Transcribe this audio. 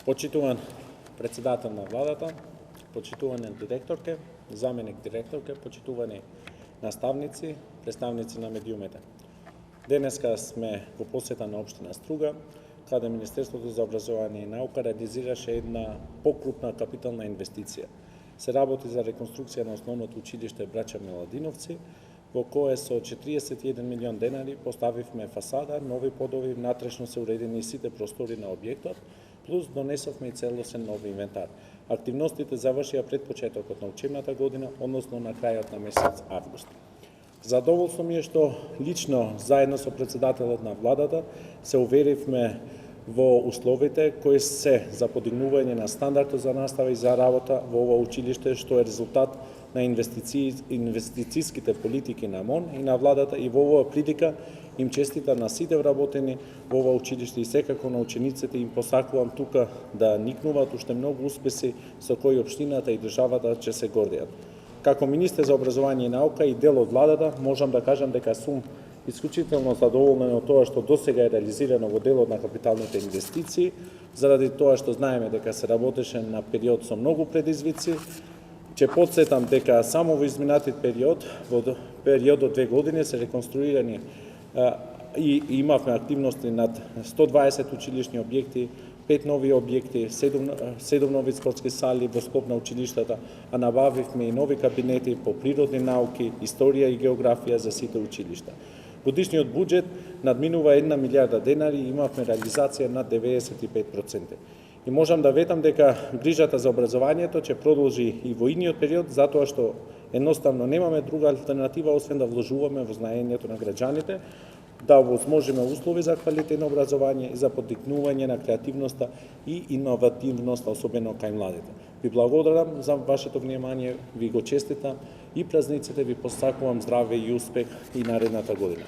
Почитуван председател на владата, почитувани директорке, заменик директорке, почитувани наставници, представници на медиумите. Денеска сме во посета на општина Струга, каде Министерството за образование и наука реализираше една покрупна капитална инвестиција. Се работи за реконструкција на основното училиште Браќа Миладиновци, во кое со 41 милион денари поставивме фасада, нови подови, внатрешно се уредени сите простори на објектот, плюс донесовме и целосен нов инвентар. Активностите завршија пред почетокот на учебната година, односно на крајот на месец август. Задоволство ми е што лично, заедно со председателот на владата, се уверивме во условите кои се за подигнување на стандардот за настава и за работа во ова училиште, што е резултат на инвестицијските политики на МОН и на владата, и во оваа прилика им честита на сите вработени во ова училиште и секако на учениците им посакувам тука да никнуваат уште многу успеси со кои општината и државата ќе се гордеат. Како министер за образование и наука и дел од владата, можам да кажам дека сум исклучително задоволен од тоа што досега е реализирано во делот на капиталните инвестиции, заради тоа што знаеме дека се работеше на период со многу предизвици. Ќе потсетам дека само во изминатиот период, во периодот 2 години се реконструирани и имавме активности над 120 училишни објекти, 5 нови објекти, 7 нови спортски сали во склоп на училиштата, а набавивме и нови кабинети по природни науки, историја и географија за сите училишта. Годишниот буџет надминува 1 милиарда денари и имавме реализација над 95%. И можам да ветам дека грижата за образованието ќе продолжи и во идниот период, затоа што едноставно немаме друга алтернатива освен да вложуваме во знаењето на граѓаните, да возможиме услови за квалитетно образование и за подигнување на креативноста и иновативноста, особено кај младите. Ви благодарам за вашето внимание, ви го честитам и празниците, ви посакувам здраве и успех и наредната година.